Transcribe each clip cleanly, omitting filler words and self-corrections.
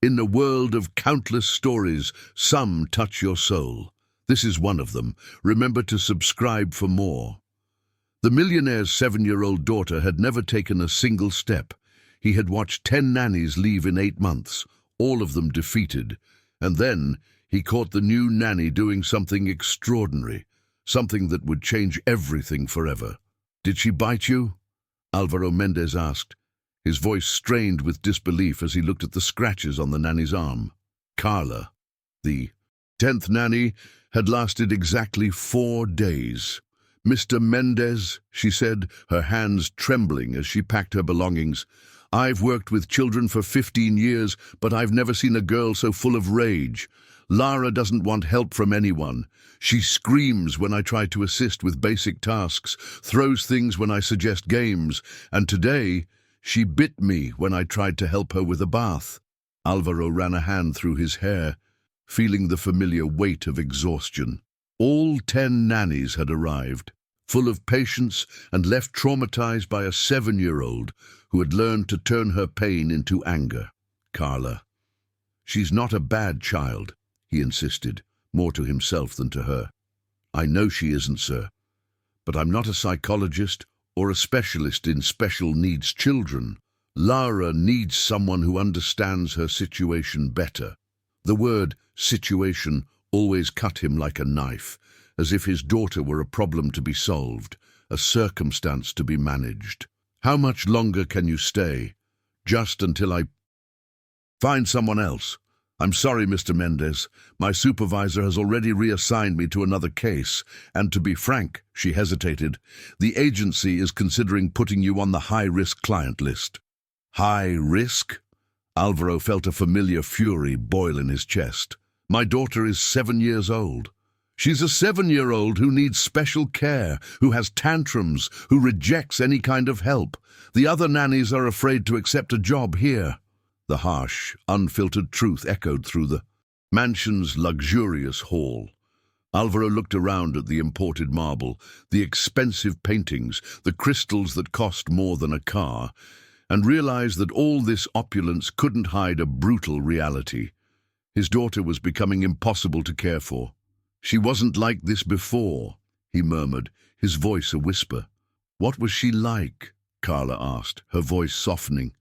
In a world of countless stories, some touch your soul. This is one of them. Remember to subscribe for more. The millionaire's 7-year-old daughter had never taken a single step. He had watched 10 nannies leave in 8 months, all of them defeated. And then he caught the new nanny doing something extraordinary, something that would change everything forever. "Did she bite you?" Álvaro Méndez asked, his voice strained with disbelief as he looked at the scratches on the nanny's arm. Carla, the 10th nanny, had lasted exactly 4 days. "Mr. Méndez," she said, her hands trembling as she packed her belongings, "I've worked with children for 15 years, but I've never seen a girl so full of rage. Lara doesn't want help from anyone. She screams when I try to assist with basic tasks, throws things when I suggest games, and today she bit me when I tried to help her with a bath." Álvaro ran a hand through his hair, feeling the familiar weight of exhaustion. All 10 nannies had arrived, full of patience and left traumatized by a 7-year-old who had learned to turn her pain into anger. "Carla, she's not a bad child," he insisted, more to himself than to her. "I know she isn't, sir, but I'm not a psychologist or a specialist in special needs children. Lara needs someone who understands her situation better." The word situation always cut him like a knife, as if his daughter were a problem to be solved, a circumstance to be managed. "How much longer can you stay?" "Just until I find someone else. I'm sorry, Mr. Méndez. My supervisor has already reassigned me to another case, and to be frank," she hesitated, "the agency is considering putting you on the high-risk client list." "High risk?" Álvaro felt a familiar fury boil in his chest. "My daughter is 7 years old. She's a 7-year-old who needs special care, who has tantrums, who rejects any kind of help. The other nannies are afraid to accept a job here." The harsh, unfiltered truth echoed through the mansion's luxurious hall. Álvaro looked around at the imported marble, the expensive paintings, the crystals that cost more than a car, and realized that all this opulence couldn't hide a brutal reality. His daughter was becoming impossible to care for. "She wasn't like this before," he murmured, his voice a whisper. "What was she like?" Carla asked, her voice softening.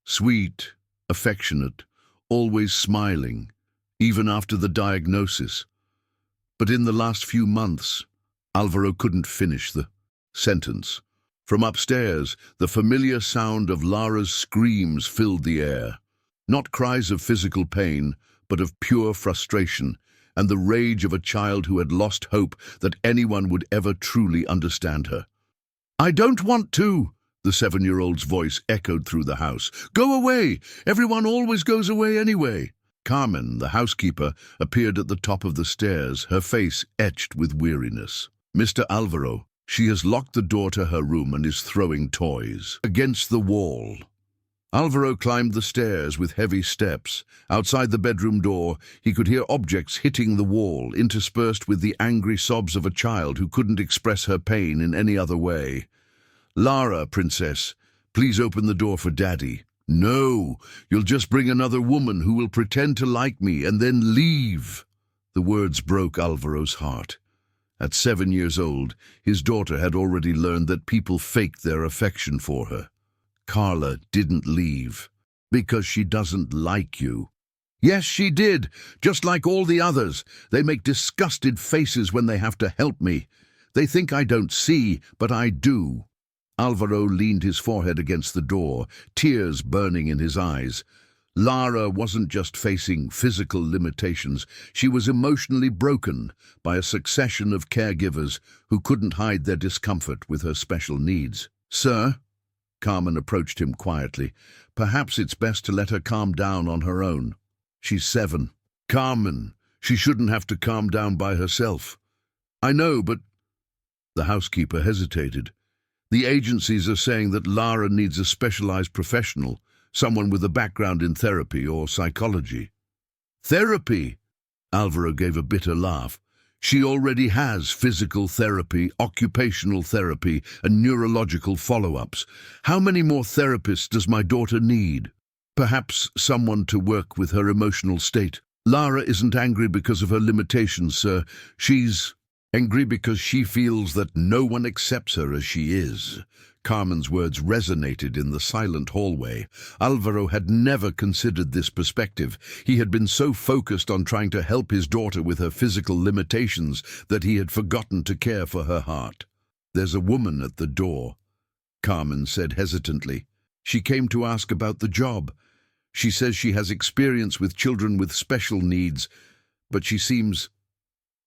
"Sweet, affectionate, always smiling, even after the diagnosis. But in the last few months," Álvaro couldn't finish the sentence. From upstairs, the familiar sound of Lara's screams filled the air. Not cries of physical pain, but of pure frustration, and the rage of a child who had lost hope that anyone would ever truly understand her. "I don't want to," the 7-year-old's voice echoed through the house. "Go away! Everyone always goes away anyway." Carmen, the housekeeper, appeared at the top of the stairs, her face etched with weariness. "Mr. Álvaro, she has locked the door to her room and is throwing toys against the wall." Álvaro climbed the stairs with heavy steps. Outside the bedroom door, he could hear objects hitting the wall, interspersed with the angry sobs of a child who couldn't express her pain in any other way. "Lara, princess, please open the door for Daddy." "No, you'll just bring another woman who will pretend to like me and then leave." The words broke Álvaro's heart. At 7 years old, his daughter had already learned that people faked their affection for her. "Carla didn't leave because she doesn't like you." "Yes, she did, just like all the others. They make disgusted faces when they have to help me. They think I don't see, but I do." Álvaro leaned his forehead against the door, tears burning in his eyes. Lara wasn't just facing physical limitations, she was emotionally broken by a succession of caregivers who couldn't hide their discomfort with her special needs. "Sir?" Carmen approached him quietly. "Perhaps it's best to let her calm down on her own. She's 7. "Carmen, she shouldn't have to calm down by herself." "I know, but—" The housekeeper hesitated. "The agencies are saying that Lara needs a specialized professional, someone with a background in therapy or psychology." "Therapy?" Álvaro gave a bitter laugh. "She already has physical therapy, occupational therapy, and neurological follow-ups. How many more therapists does my daughter need?" Perhaps someone to work with her emotional state. Lara isn't angry because of her limitations, sir. She's angry because she feels that no one accepts her as she is. Carmen's words resonated in the silent hallway. Alvaro had never considered this perspective. He had been so focused on trying to help his daughter with her physical limitations that he had forgotten to care for her heart. "There's a woman at the door," Carmen said hesitantly. "She came to ask about the job. She says she has experience with children with special needs, but she seems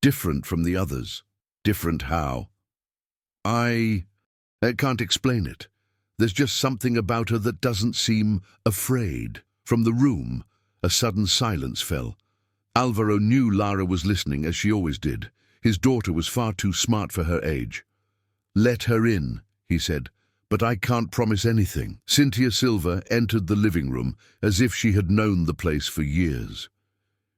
different from the others." "Different how?" I can't explain it. There's just something about her that doesn't seem afraid." From the room, a sudden silence fell. Alvaro knew Lara was listening, as she always did. His daughter was far too smart for her age. "Let her in," he said, "but I can't promise anything." Cynthia Silva entered the living room as if she had known the place for years.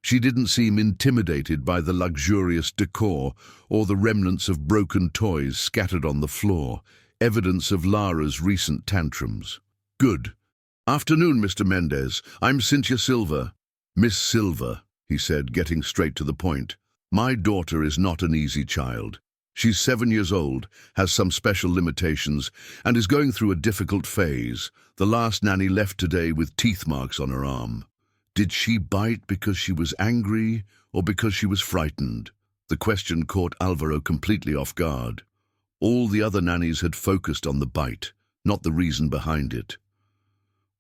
She didn't seem intimidated by the luxurious decor or the remnants of broken toys scattered on the floor, evidence of Lara's recent tantrums. "Good afternoon, Mr. Mendez. I'm Cynthia Silva." "Miss Silva," he said, getting straight to the point. "My daughter is not an easy child. She's 7 years old, has some special limitations, and is going through a difficult phase. The last nanny left today with teeth marks on her arm. Did she bite because she was angry or because she was frightened?" The question caught Alvaro completely off guard. All the other nannies had focused on the bite, not the reason behind it.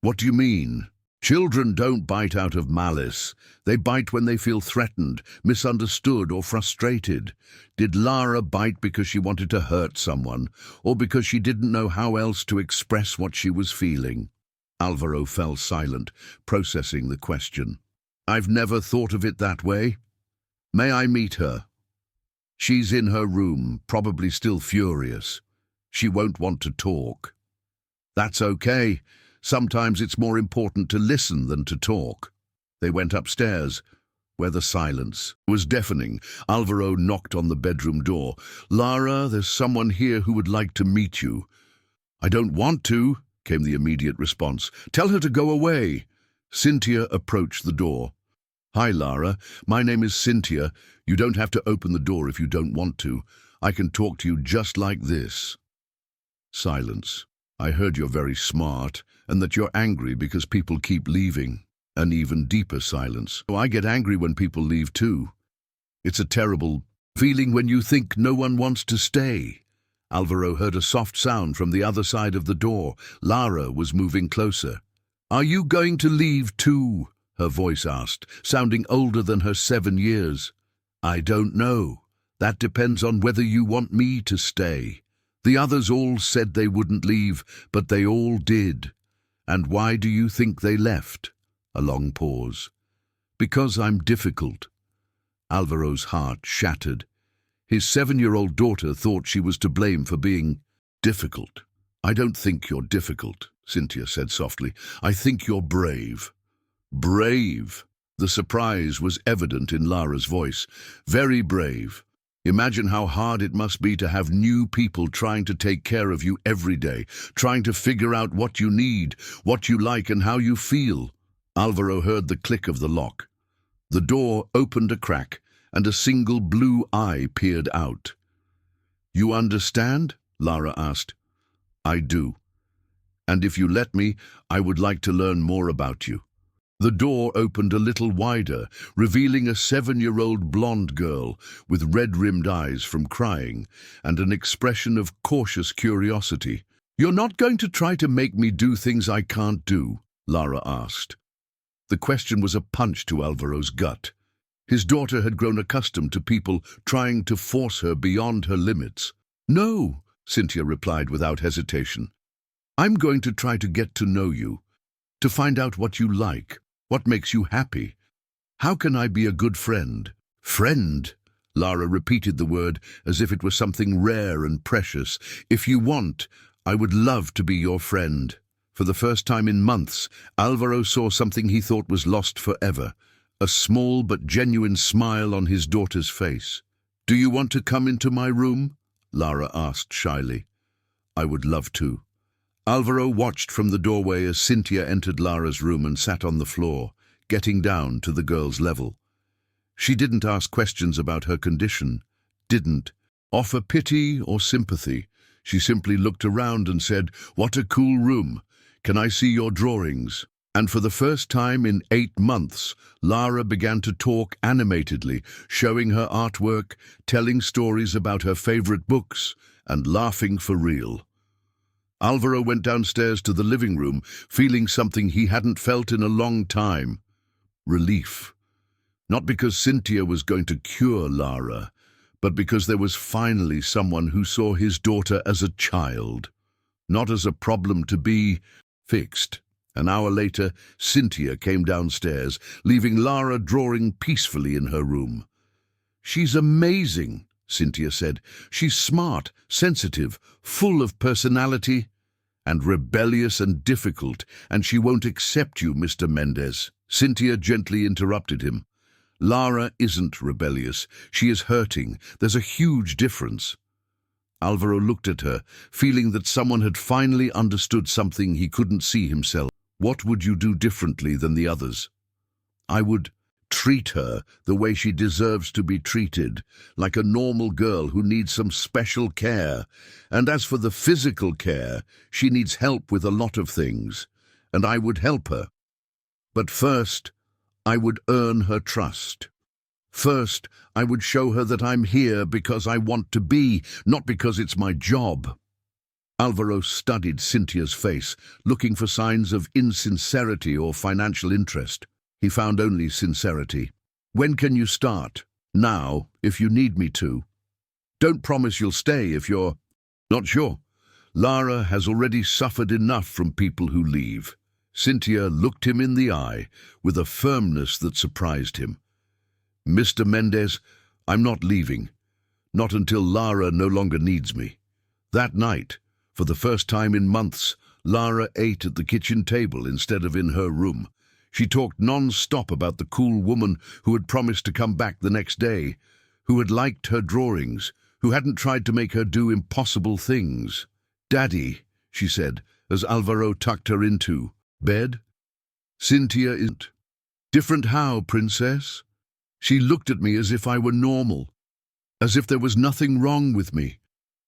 "What do you mean?" "Children don't bite out of malice. They bite when they feel threatened, misunderstood, or frustrated. Did Lara bite because she wanted to hurt someone, or because she didn't know how else to express what she was feeling?" Alvaro fell silent, processing the question. "I've never thought of it that way. May I meet her?" "She's in her room, probably still furious. She won't want to talk." "That's okay. Sometimes it's more important to listen than to talk." They went upstairs, where the silence was deafening. Alvaro knocked on the bedroom door. "Lara, there's someone here who would like to meet you." "I don't want to," came the immediate response. "Tell her to go away." Cynthia approached the door. "Hi, Lara. My name is Cynthia. You don't have to open the door if you don't want to. I can talk to you just like this." Silence. "I heard you're very smart, and that you're angry because people keep leaving." An even deeper silence. "Oh, I get angry when people leave too. It's a terrible feeling when you think no one wants to stay." Alvaro heard a soft sound from the other side of the door. Lara was moving closer. "Are you going to leave too?" her voice asked, sounding older than her 7 years. "I don't know. That depends on whether you want me to stay. The others all said they wouldn't leave, but they all did. And why do you think they left?" A long pause. "Because I'm difficult." Alvaro's heart shattered. His 7-year-old daughter thought she was to blame for being difficult. "I don't think you're difficult," Cynthia said softly. "I think you're brave." "Brave?" The surprise was evident in Lara's voice. "Very brave. Imagine how hard it must be to have new people trying to take care of you every day, trying to figure out what you need, what you like, and how you feel." Alvaro heard the click of the lock. The door opened a crack, and a single blue eye peered out. "You understand?" Lara asked. "I do. And if you let me, I would like to learn more about you." The door opened a little wider, revealing a 7-year-old blonde girl with red-rimmed eyes from crying and an expression of cautious curiosity. "You're not going to try to make me do things I can't do?" Lara asked. The question was a punch to Alvaro's gut. His daughter had grown accustomed to people trying to force her beyond her limits. "No," Cynthia replied without hesitation. "I'm going to try to get to know you, to find out what you like, what makes you happy. How can I be a good friend?" "Friend?" Lara repeated the word as if it was something rare and precious. "If you want, I would love to be your friend." For the first time in months, Alvaro saw something he thought was lost forever, a small but genuine smile on his daughter's face. "Do you want to come into my room?" Lara asked shyly. "I would love to." Alvaro watched from the doorway as Cynthia entered Lara's room and sat on the floor, getting down to the girl's level. She didn't ask questions about her condition, didn't offer pity or sympathy. She simply looked around and said, "What a cool room. Can I see your drawings?" And for the first time in 8 months, Lara began to talk animatedly, showing her artwork, telling stories about her favorite books, and laughing for real. Alvaro went downstairs to the living room, feeling something he hadn't felt in a long time: relief. Not because Cynthia was going to cure Lara, but because there was finally someone who saw his daughter as a child, not as a problem to be fixed. An hour later, Cynthia came downstairs, leaving Lara drawing peacefully in her room. "She's amazing," Cynthia said. "She's smart, sensitive, full of personality, and rebellious and difficult, and she won't accept you, Mr. Mendez." Cynthia gently interrupted him. "Lara isn't rebellious. She is hurting. There's a huge difference." Alvaro looked at her, feeling that someone had finally understood something he couldn't see himself. "What would you do differently than the others?" "I would treat her the way she deserves to be treated, like a normal girl who needs some special care. And as for the physical care, she needs help with a lot of things, and I would help her. But first, I would earn her trust. First, I would show her that I'm here because I want to be, not because it's my job." Alvaro studied Cynthia's face, looking for signs of insincerity or financial interest. He found only sincerity. "When can you start?" "Now, if you need me to. Don't promise you'll stay if you're not sure. Lara has already suffered enough from people who leave." Cynthia looked him in the eye with a firmness that surprised him. "Mr. Mendez, I'm not leaving. Not until Lara no longer needs me." That night, for the first time in months, Lara ate at the kitchen table instead of in her room. She talked non-stop about the cool woman who had promised to come back the next day, who had liked her drawings, who hadn't tried to make her do impossible things. "Daddy," she said, as Alvaro tucked her into bed. "Cynthia isn't." "Different how, princess?" She looked at me as if I were normal, as if there was nothing wrong with me.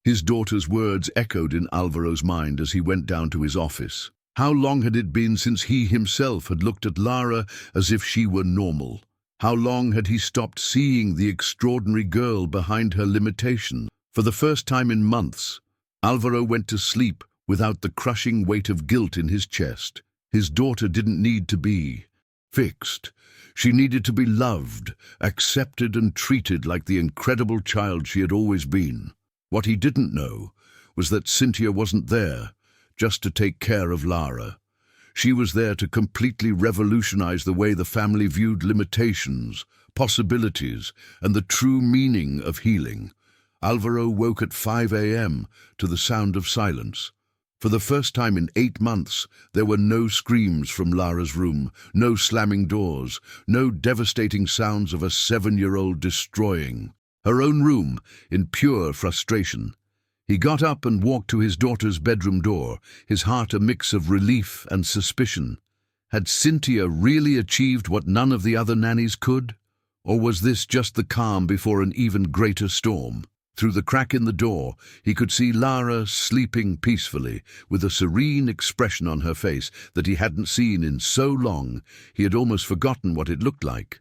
His daughter's words echoed in Alvaro's mind as he went down to his office. How long had it been since he himself had looked at Lara as if she were normal? How long had he stopped seeing the extraordinary girl behind her limitations? For the first time in months, Alvaro went to sleep without the crushing weight of guilt in his chest. His daughter didn't need to be fixed. She needed to be loved, accepted and treated like the incredible child she had always been. What he didn't know was that Cynthia wasn't there just to take care of Lara. She was there to completely revolutionize the way the family viewed limitations, possibilities, and the true meaning of healing. Alvaro woke at 5 a.m. to the sound of silence. For the first time in 8 months, there were no screams from Lara's room, no slamming doors, no devastating sounds of a 7-year-old destroying her own room in pure frustration. He got up and walked to his daughter's bedroom door, his heart a mix of relief and suspicion. Had Cynthia really achieved what none of the other nannies could? Or was this just the calm before an even greater storm? Through the crack in the door, he could see Lara sleeping peacefully, with a serene expression on her face that he hadn't seen in so long he had almost forgotten what it looked like.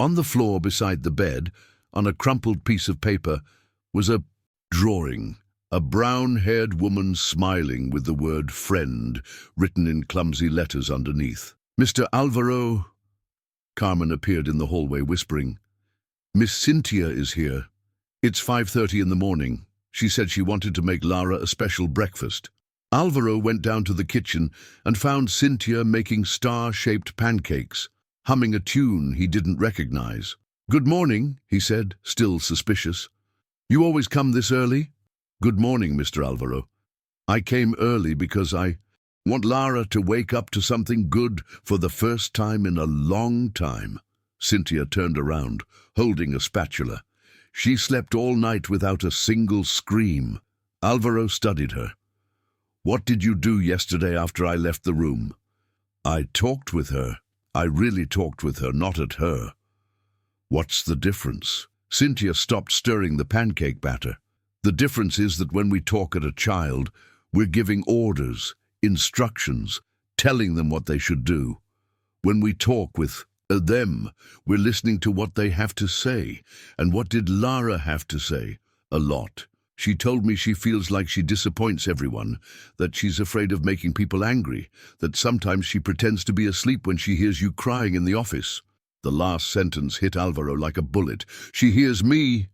On the floor beside the bed, on a crumpled piece of paper, was a drawing. A brown-haired woman smiling with the word "friend" written in clumsy letters underneath. "Mr. Alvaro." Carmen appeared in the hallway whispering, "Miss Cynthia is here. It's 5:30 in the morning. She said she wanted to make Lara a special breakfast." Alvaro went down to the kitchen and found Cynthia making star-shaped pancakes, humming a tune he didn't recognize. "Good morning," he said, still suspicious. "You always come this early?" "Good morning, Mr. Alvaro. I came early because I want Lara to wake up to something good for the first time in a long time." Cynthia turned around, holding a spatula. She slept all night without a single scream. Alvaro studied her. What did you do yesterday after I left the room? I talked with her. I really talked with her, not at her. What's the difference? Cynthia stopped stirring the pancake batter. The difference is that when we talk at a child, we're giving orders, instructions, telling them what they should do. When we talk with them, we're listening to what they have to say. And what did Lara have to say? A lot. She told me she feels like she disappoints everyone, that she's afraid of making people angry, that sometimes she pretends to be asleep when she hears you crying in the office. The last sentence hit Alvaro like a bullet. She hears me.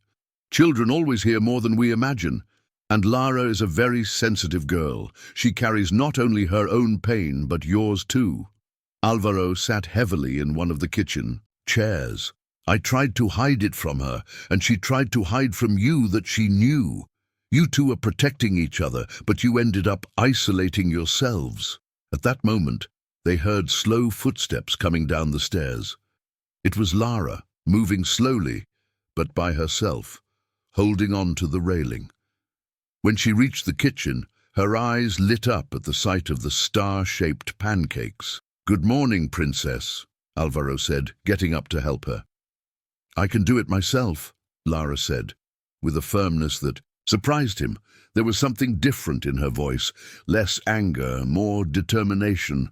Children always hear more than we imagine. And Lara is a very sensitive girl. She carries not only her own pain, but yours too. Alvaro sat heavily in one of the kitchen chairs. I tried to hide it from her, and she tried to hide from you that she knew. You two are protecting each other, but you ended up isolating yourselves. At that moment, they heard slow footsteps coming down the stairs. It was Lara, moving slowly, but by herself, holding on to the railing. When she reached the kitchen, her eyes lit up at the sight of the star-shaped pancakes. "Good morning, Princess," Alvaro said, getting up to help her. "I can do it myself," Lara said, with a firmness that surprised him. There was something different in her voice, less anger, more determination.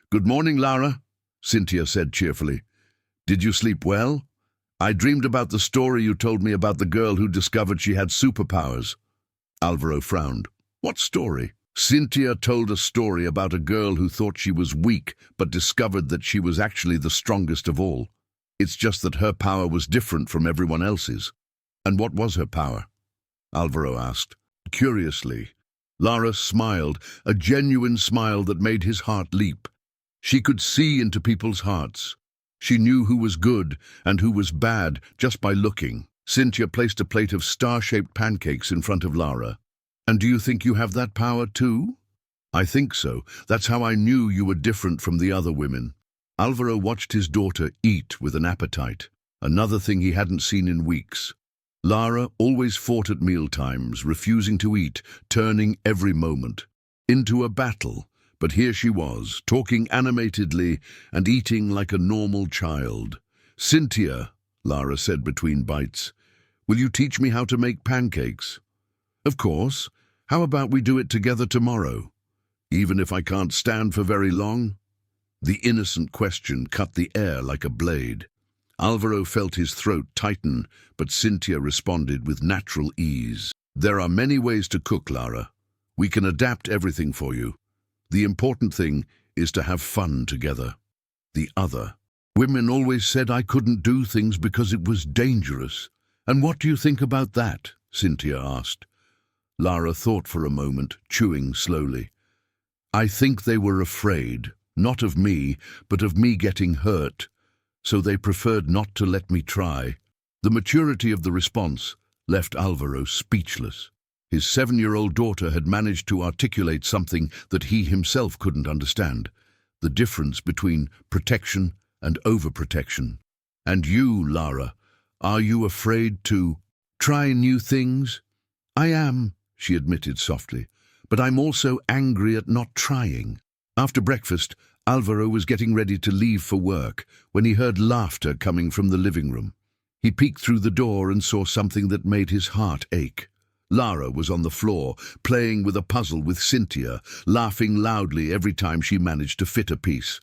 "Good morning, Lara," Cynthia said cheerfully. "Did you sleep well? I dreamed about the story you told me about the girl who discovered she had superpowers." Alvaro frowned. "What story?" "Cynthia told a story about a girl who thought she was weak, but discovered that she was actually the strongest of all. It's just that her power was different from everyone else's." "And what was her power?" Alvaro asked, curiously. Lara smiled, a genuine smile that made his heart leap. She could see into people's hearts. She knew who was good and who was bad just by looking. Cynthia placed a plate of star-shaped pancakes in front of Lara. "And do you think you have that power too?" "I think so. That's how I knew you were different from the other women." Alvaro watched his daughter eat with an appetite, another thing he hadn't seen in weeks. Lara always fought at mealtimes, refusing to eat, turning every moment into a battle. But here she was, talking animatedly and eating like a normal child. "Cynthia," Lara said between bites, "will you teach me how to make pancakes?" "Of course. How about we do it together tomorrow? Even if I can't stand for very long?" The innocent question cut the air like a blade. Alvaro felt his throat tighten, but Cynthia responded with natural ease. "There are many ways to cook, Lara. We can adapt everything for you. The important thing is to have fun together." The other. "Women always said I couldn't do things because it was dangerous. And what do you think about that?" Cynthia asked. Lara thought for a moment, chewing slowly. "I think they were afraid, not of me, but of me getting hurt. So they preferred not to let me try." The maturity of the response left Alvaro speechless. His 7-year-old daughter had managed to articulate something that he himself couldn't understand, the difference between protection and overprotection. "And you, Lara, are you afraid to try new things?" "I am," she admitted softly, "but I'm also angry at not trying." After breakfast, Alvaro was getting ready to leave for work when he heard laughter coming from the living room. He peeked through the door and saw something that made his heart ache. Lara was on the floor, playing with a puzzle with Cynthia, laughing loudly every time she managed to fit a piece.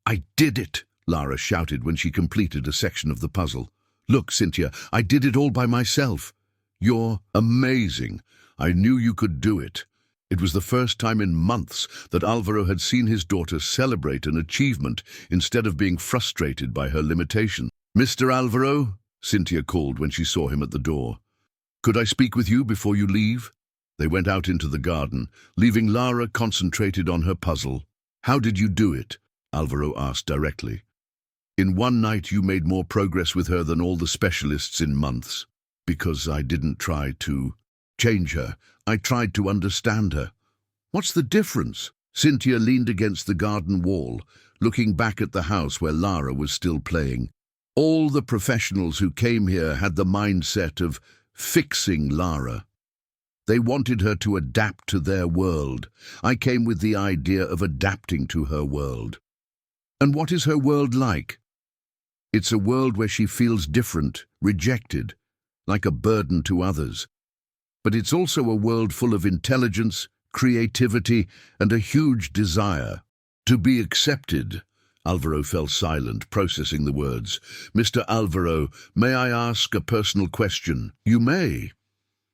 "I did it!" Lara shouted when she completed a section of the puzzle. "Look, Cynthia, I did it all by myself." "You're amazing. I knew you could do it." It was the first time in months that Alvaro had seen his daughter celebrate an achievement instead of being frustrated by her limitation. "Mr. Alvaro," Cynthia called when she saw him at the door. "Could I speak with you before you leave?" They went out into the garden, leaving Lara concentrated on her puzzle. "How did you do it?" Alvaro asked directly. "In one night you made more progress with her than all the specialists in months." "Because I didn't try to change her. I tried to understand her." "What's the difference?" Cynthia leaned against the garden wall, looking back at the house where Lara was still playing. "All the professionals who came here had the mindset of fixing Lara. They wanted her to adapt to their world. I came with the idea of adapting to her world. And what is her world like? It's a world where she feels different, rejected, like a burden to others. But it's also a world full of intelligence, creativity, and a huge desire to be accepted. Alvaro fell silent, processing the words. Mr. Alvaro, may I ask a personal question? You may.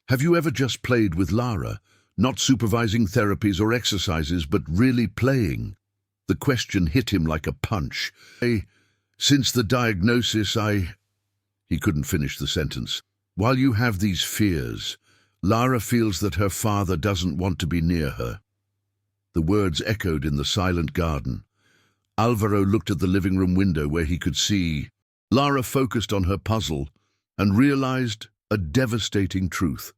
Have you ever just played with Lara, not supervising therapies or exercises, but really playing? The question hit him like a punch. Since the diagnosis, He couldn't finish the sentence. While you have these fears, Lara feels that her father doesn't want to be near her. The words echoed in the silent garden. Alvaro looked at the living room window where he could see. Lara focused on her puzzle and realized a devastating truth.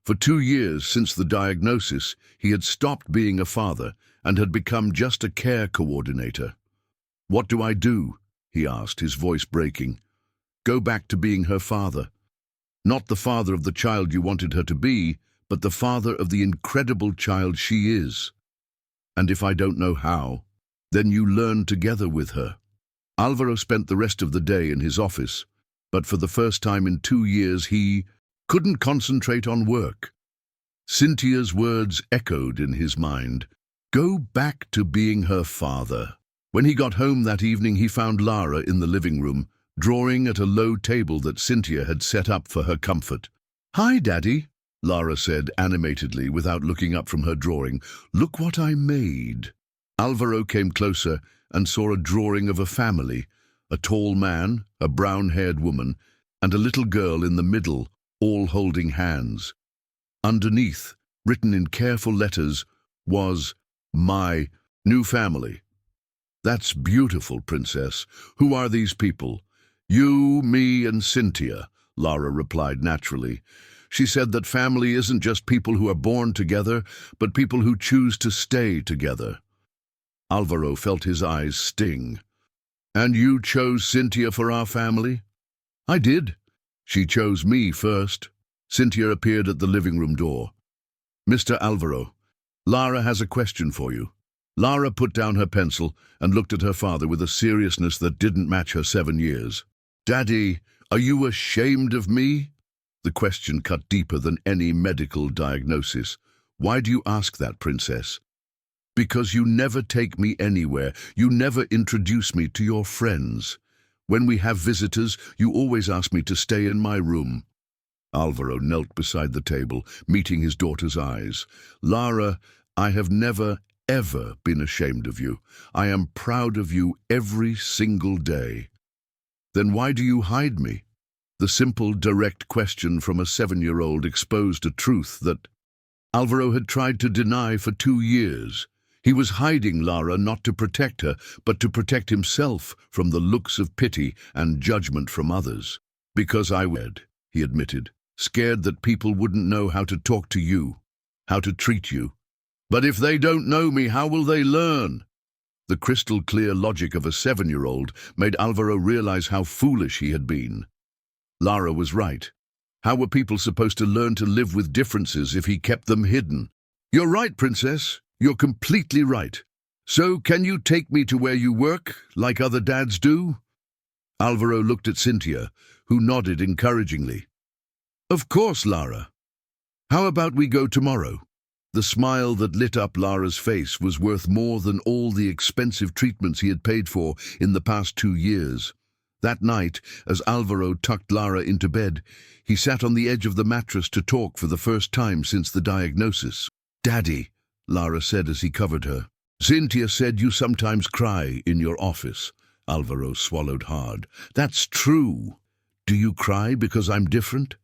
For 2 years since the diagnosis, he had stopped being a father and had become just a care coordinator. What do I do? He asked, his voice breaking. Go back to being her father. Not the father of the child you wanted her to be, but the father of the incredible child she is. And if I don't know how, then you learn together with her. Alvaro spent the rest of the day in his office, but for the first time in 2 years he couldn't concentrate on work. Cynthia's words echoed in his mind. Go back to being her father. When he got home that evening, he found Lara in the living room, drawing at a low table that Cynthia had set up for her comfort. Hi, Daddy, Lara said animatedly without looking up from her drawing. Look what I made. Alvaro came closer and saw a drawing of a family, a tall man, a brown-haired woman, and a little girl in the middle, all holding hands. Underneath, written in careful letters, was, My new family. That's beautiful, Princess. Who are these people? You, me, and Cynthia, Lara replied naturally. She said that family isn't just people who are born together, but people who choose to stay together. Alvaro felt his eyes sting. And you chose Cynthia for our family? I did. She chose me first. Cynthia appeared at the living room door. Mr. Alvaro, Lara has a question for you. Lara put down her pencil and looked at her father with a seriousness that didn't match her 7 years. Daddy, are you ashamed of me? The question cut deeper than any medical diagnosis. Why do you ask that, Princess? Because you never take me anywhere. You never introduce me to your friends. When we have visitors, you always ask me to stay in my room. Alvaro knelt beside the table, meeting his daughter's eyes. Lara, I have never, ever been ashamed of you. I am proud of you every single day. Then why do you hide me? The simple, direct question from a 7-year-old exposed a truth that Alvaro had tried to deny for 2 years. He was hiding Lara not to protect her, but to protect himself from the looks of pity and judgment from others. Because I was, he admitted, scared that people wouldn't know how to talk to you, how to treat you. But if they don't know me, how will they learn? The crystal-clear logic of a 7-year-old made Alvaro realize how foolish he had been. Lara was right. How were people supposed to learn to live with differences if he kept them hidden? You're right, Princess. You're completely right. So can you take me to where you work, like other dads do? Alvaro looked at Cynthia, who nodded encouragingly. Of course, Lara. How about we go tomorrow? The smile that lit up Lara's face was worth more than all the expensive treatments he had paid for in the past 2 years. That night, as Alvaro tucked Lara into bed, he sat on the edge of the mattress to talk for the first time since the diagnosis. Daddy, Lara said as he covered her. Cynthia said you sometimes cry in your office. Alvaro swallowed hard. That's true. Do you cry because I'm different?